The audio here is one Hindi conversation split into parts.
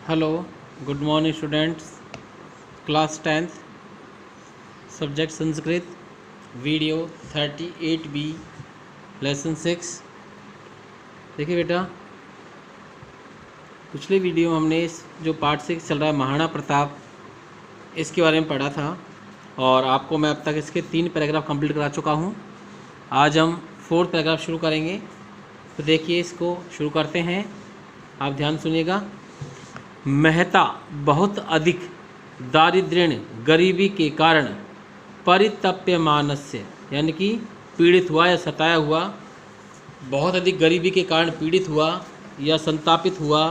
Hello, good morning students. Class 10th, subject Sanskrit, video 38B, lesson 6। देखिए बेटा, पिछले वीडियो में हमने जो पार्ट 6 चल रहा है महाराणा प्रताप, इसके बारे में पढ़ा था और आपको मैं अब तक इसके 3 पैराग्राफ कंप्लीट करा चुका हूँ। आज हम 4th पैराग्राफ शुरू करेंगे। तो देखिए, इसको शुरू करते हैं, आप ध्यान सुनिएगा। मेहता बहुत अधिक दारिद्र्य गरीबी के कारण परितप्यमानस्य, यानी कि पीड़ित हुआ या सताया हुआ, बहुत अधिक गरीबी के कारण पीड़ित हुआ या संतापित हुआ।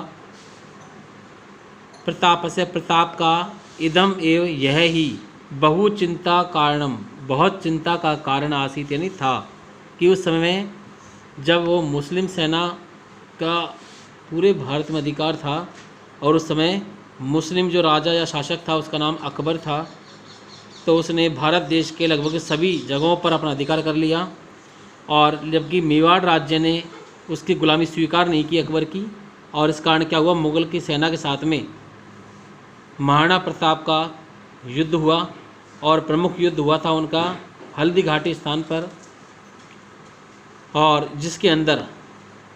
प्रताप से, प्रताप का, इदम एव यह ही, बहु चिंता कारणम, बहुत चिंता का कारण आसीत, यानी था कि उस समय में जब वो मुस्लिम सेना का पूरे भारत में अधिकार था और उस समय मुस्लिम जो राजा या शासक था उसका नाम अकबर था, तो उसने भारत देश के लगभग सभी जगहों पर अपना अधिकार कर लिया। और जबकि मेवाड़ राज्य ने उसकी गुलामी स्वीकार नहीं की अकबर की, और इस कारण क्या हुआ, मुग़ल की सेना के साथ में महाराणा प्रताप का युद्ध हुआ और प्रमुख युद्ध हुआ था उनका हल्दी घाटी स्थान पर, और जिसके अंदर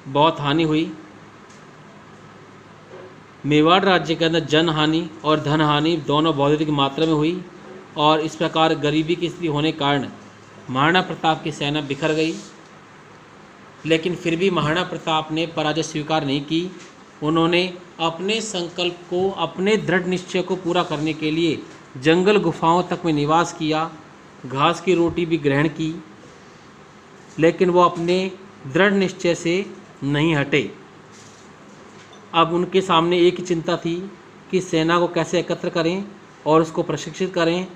बहुत हानि हुई। मेवाड़ राज्य के अंदर जन हानि और धन हानि दोनों बहुत अधिक मात्रा में हुई, और इस प्रकार गरीबी की स्थिति होने के कारण महाराणा प्रताप की सेना बिखर गई। लेकिन फिर भी महाराणा प्रताप ने पराजय स्वीकार नहीं की। उन्होंने अपने संकल्प को, अपने दृढ़ निश्चय को पूरा करने के लिए जंगल गुफाओं तक में निवास किया, घास की रोटी भी ग्रहण की, लेकिन वो अपने दृढ़ निश्चय से नहीं हटे। अब उनके सामने एक ही चिंता थी कि सेना को कैसे एकत्र करें और उसको प्रशिक्षित करें,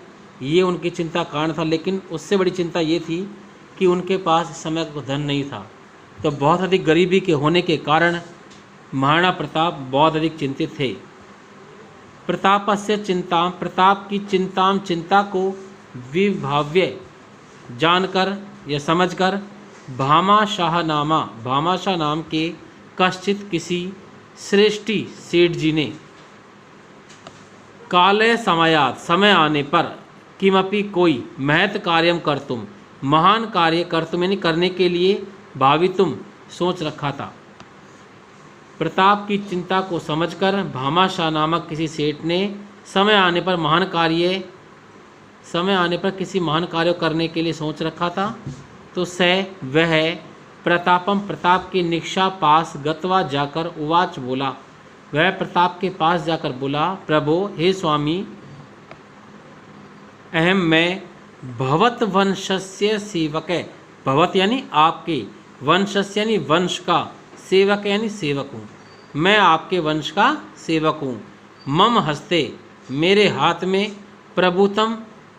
ये उनकी चिंता कारण था। लेकिन उससे बड़ी चिंता ये थी कि उनके पास इस समय को धन नहीं था। तो बहुत अधिक गरीबी के होने के कारण महाराणा प्रताप बहुत अधिक चिंतित थे। प्रतापस्य चिंता, प्रताप की चिंता को विभाव्य जानकर या समझकर भामाशाह नाम के कश्चित किसी श्रेष्ठी सेठ जी ने काले समयात, समय आने पर, किमपि कोई महत कार्यम कर्तुम, महान कार्य कर्तुम यानी करने के लिए भावितुम सोच रखा था। प्रताप की चिंता को समझकर भामाशाह नामक किसी सेठ ने समय आने पर किसी महान कार्य करने के लिए सोच रखा था। तो वह प्रतापम, प्रताप के निक्षा पास गत्वा जाकर उवाच बोला, वह प्रताप के पास जाकर बोला, प्रभो, हे स्वामी, अहम मैं भवत वंशस्य सेवक है, भवत यानी आपके, वंशस्य यानी वंश का, सेवक यानी सेवक हूँ, मैं आपके वंश का सेवक हूँ। मम हस्ते, मेरे हाथ में, प्रभुतम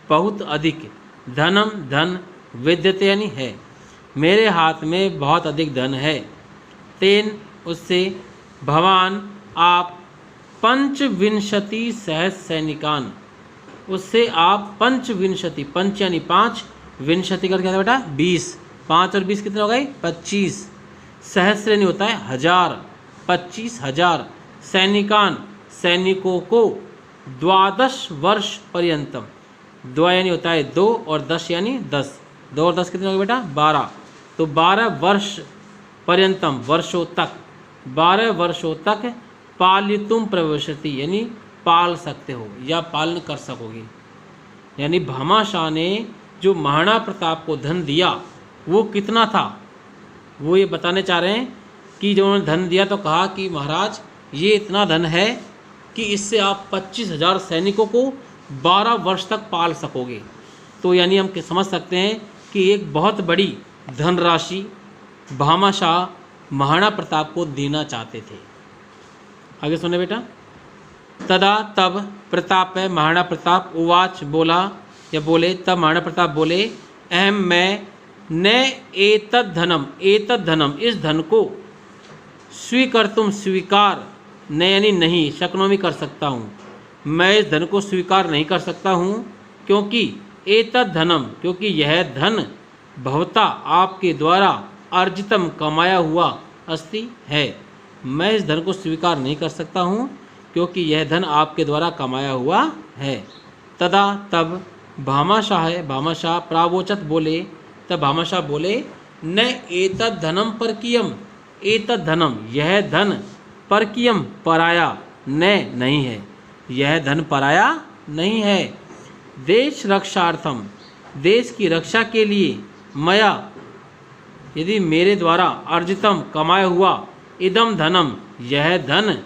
बहुत अधिक, धनम धन, विद्यते यानी है, मेरे हाथ में बहुत अधिक धन है। तेन उससे, भवान आप, 25 सहस्र सैनिकान, उससे आप 25, पंच यानी 5, विंशति कर क्या था बेटा 20, 5 और 20 कितने हो गए 25, सहस्र नहीं होता है हजार, 25,000 सैनिकान, सैनिकों को, 12 वर्ष पर्यंतम, द्वा यानी होता है 2 और 10 यानी 10, 2 और 10 कितने हो गए बेटा 12, तो 12 वर्ष पर्यंतम, वर्षों तक, 12 वर्षों तक पालितुम प्रविशति यानी पाल सकते हो या पालन कर सकोगे। यानी भामाशाह ने जो महाराणा प्रताप को धन दिया वो कितना था, वो ये बताने चाह रहे हैं कि जब उन्होंने धन दिया तो कहा कि महाराज ये इतना धन है कि इससे आप 25,000 सैनिकों को 12 वर्ष तक पाल सकोगे। तो यानी हम समझ सकते हैं कि एक बहुत बड़ी धनराशि भामाशाह महाराणा प्रताप को देना चाहते थे। आगे सुने बेटा। तदा तब प्रताप है महाराणा प्रताप, उवाच बोला या बोले, तब महाराणा प्रताप बोले, अहम मैं न एतद धनम, इस धन को स्वीकर्तुम, स्वीकार, न यानी नहीं, शक्नों में कर सकता हूँ, मैं इस धन को स्वीकार नहीं कर सकता हूँ, क्योंकि एतद धनम, क्योंकि यह धन भवता आपके द्वारा अर्जितम, कमाया हुआ अस्ति है, मैं इस धन को स्वीकार नहीं कर सकता हूँ, क्योंकि यह धन आपके द्वारा कमाया हुआ है। तदा तब भामाशाह प्रावोचत बोले, तब भामाशाह बोले, न एतद् धनम परकीयम, एतद् धनम यह धन परकीयम पराया न नहीं है, यह धन पराया नहीं है। देश रक्षार्थम देश की रक्षा के लिए मया यदि मेरे द्वारा अर्जितम कमाया हुआ इदम धनम यह धन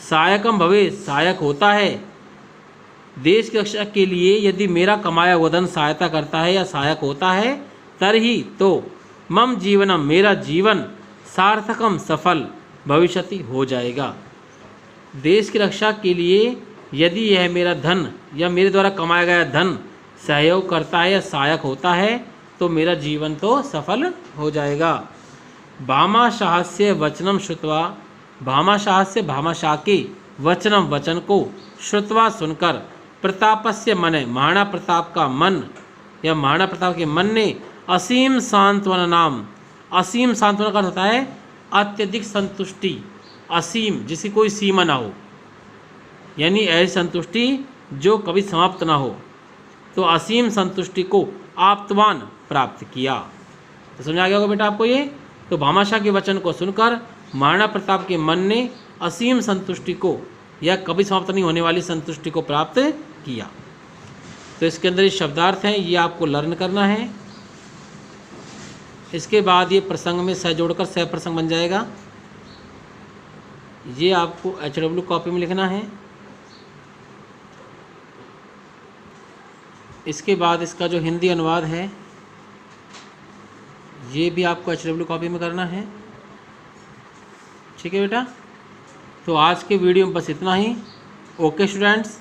सहायकम भवे सहायक होता है। देश की रक्षा के लिए यदि मेरा कमाया हुआ धन सहायता करता है या सहायक होता है, तरही तो मम जीवनम मेरा जीवन सार्थकम सफल भविष्यति हो जाएगा। देश की रक्षा के लिए यदि यह मेरा धन या मेरे द्वारा कमाया गया धन सहयोग करता है या सहायक होता है तो मेरा जीवन तो सफल हो जाएगा। भामाशाहस्य वचनम श्रुत्वा भामाशाहस्य भामाशाह के वचनम वचन को श्रुत्वा सुनकर प्रतापस्य मन महाराणा प्रताप का मन या महाराणा प्रताप के मन ने असीम सांत्वना नाम, असीम सांत्वना का होता है अत्यधिक संतुष्टि, असीम जिसकी कोई सीमा ना हो, यानी ऐसी संतुष्टि जो कभी समाप्त ना हो, तो असीम संतुष्टि को आप्तवान प्राप्त किया। तो समझ आ गया होगा बेटा आपको ये। तो भामाशाह के वचन को सुनकर महाराणा प्रताप के मन ने असीम संतुष्टि को या कभी समाप्त नहीं होने वाली संतुष्टि को प्राप्त किया। तो इसके अंदर ये शब्दार्थ हैं, ये आपको लर्न करना है। इसके बाद ये प्रसंग में सह जोड़कर सह प्रसंग बन जाएगा। ये आपको HW कॉपी में लिखना है। इसके बाद इसका जो हिंदी अनुवाद है ये भी आपको HW कॉपी में करना है। ठीक है बेटा। तो आज के वीडियो में बस इतना ही। Okay students.